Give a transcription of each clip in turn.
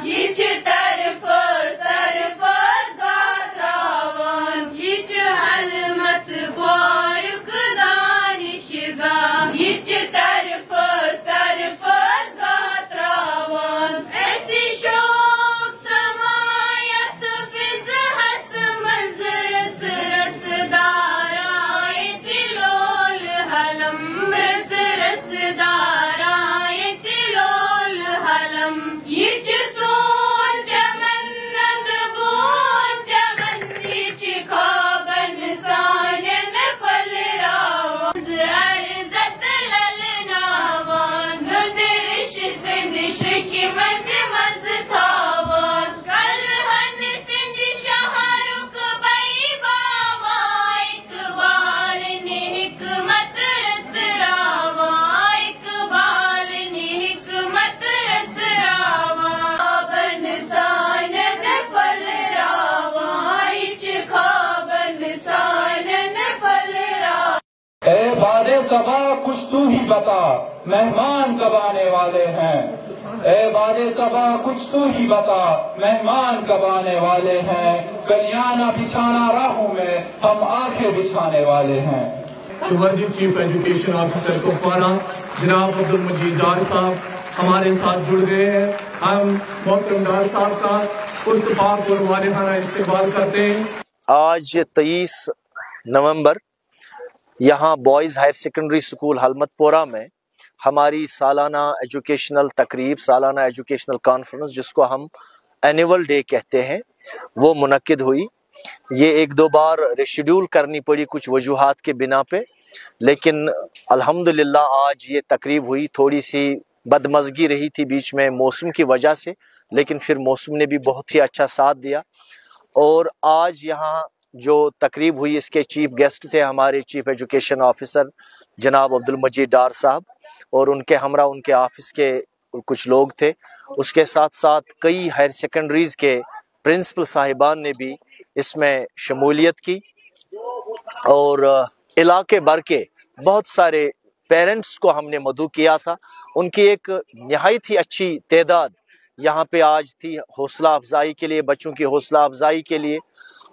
ये तरफ सरफ जात्रावन ये हलमत बोरुक दानिशगा ये तरफ सरफ जात्रावन ऐसी शोक समायत फिज हस मंजरत रसदारा तिलोल हलम रस रसदारा तिलोल हलम ये सोन चमन नद बोन चमन ये खाबन सानन फलरावन अर्जत ललनावन नुदरिश सिंध की मन मज़थावन कलहन सिंध शहरुक बैबावा इकबाल ने हिकमत रचरावा इकबाल ने हिकमत रचरावा खाबन सानन फलरावा इच खाबन सानन फलरावा। ए बादे सबा कुछ तू ही बता, मेहमान कब आने वाले हैं। ए बादे सबा कुछ तू ही बता, मेहमान कब आने वाले हैं। कलियाना बिछाना राहों में, हम आंखें बिछाने वाले हैं। वर्दी चीफ एजुकेशन ऑफिसर कुपवारा जनाब अब्दुल मजीद डार साहब हमारे साथ जुड़ गए हैं। हम मोहतरम डार साहब का पुरतपाक और वालिहाना इस्तेमाल करते हैं। आज 23 नवंबर यहाँ बॉयज़ हायर सेकेंडरी स्कूल हलमतपोरा में हमारी सालाना एजुकेशनल तकरीब, सालाना एजुकेशनल कॉन्फ्रेंस जिसको हम एनुअल डे कहते हैं, वो मुनक्किद हुई। ये एक दो बार रिशेड्यूल करनी पड़ी कुछ वजूहात के बिना पे, लेकिन अल्हम्दुलिल्लाह आज ये तकरीब हुई। थोड़ी सी बदमज़गी रही थी बीच में मौसम की वजह से, लेकिन फिर मौसम ने भी बहुत ही अच्छा साथ दिया। और आज यहाँ जो तकरीब हुई इसके चीफ गेस्ट थे हमारे चीफ एजुकेशन ऑफिसर जनाब अब्दुल मजीद डार साहब, और उनके हमरा उनके ऑफिस के कुछ लोग थे। उसके साथ साथ कई हायर सेकेंडरीज़ के प्रिंसिपल साहिबान ने भी इसमें शमूलियत की, और इलाके भर के बहुत सारे पेरेंट्स को हमने मदऊ किया था। उनकी एक नहायत ही अच्छी तादाद यहाँ पे आज थी हौसला अफजाई के लिए, बच्चों की हौसला अफजाई के लिए।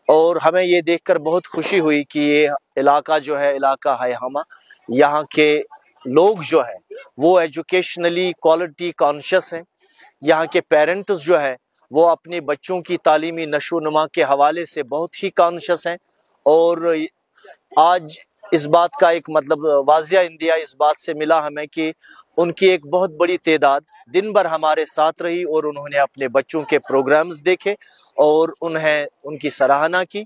और हमें ये देखकर बहुत खुशी हुई कि ये इलाका जो है, इलाका है हमा, यहाँ के लोग जो है वो एजुकेशनली क्वालिटी कॉन्शियस हैं। यहाँ के पेरेंट्स जो है वो अपने बच्चों की तालीमी नशो नुमा के हवाले से बहुत ही कॉन्शियस हैं। और आज इस बात का एक मतलब वाजिया इंदिया इस बात से मिला हमें कि उनकी एक बहुत बड़ी तादाद दिन भर हमारे साथ रही और उन्होंने अपने बच्चों के प्रोग्राम्स देखे और उन्हें उनकी सराहना की।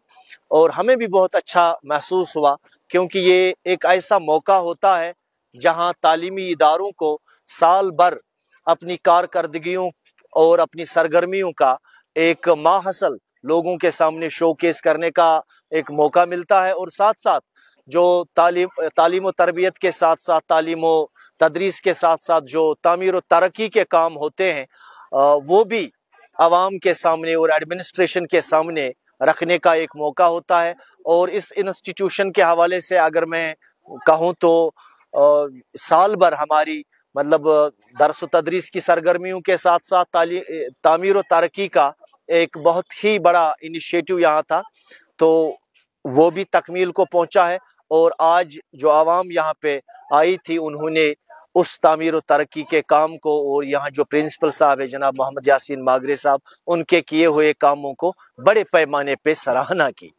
और हमें भी बहुत अच्छा महसूस हुआ, क्योंकि ये एक ऐसा मौका होता है जहां तालीमी इदारों को साल भर अपनी कारकर्दगियों और अपनी सरगर्मियों का एक माहसल लोगों के सामने शोकेस करने का एक मौका मिलता है। और साथ साथ जो तालीम व तरबियत के साथ साथ, तालीम व तदरीस के साथ साथ जो तामीर व तरक्की के काम होते हैं वो भी आवाम के सामने और एडमिनिस्ट्रेशन के सामने रखने का एक मौका होता है। और इस इंस्टीट्यूशन के हवाले से अगर मैं कहूँ तो साल भर हमारी मतलब दरस व तदरीस की सरगर्मियों के साथ साथ तामीर व तरक्की का एक बहुत ही बड़ा इनिशिएटिव यहाँ था, तो वो भी तकमील को पहुँचा है। और आज जो आवाम यहाँ पे आई थी उन्होंने उस तामीर व तरक्की के काम को, और यहाँ जो प्रिंसिपल साहब है जनाब मोहम्मद यासीन मागरे साहब, उनके किए हुए कामों को बड़े पैमाने पे सराहना की।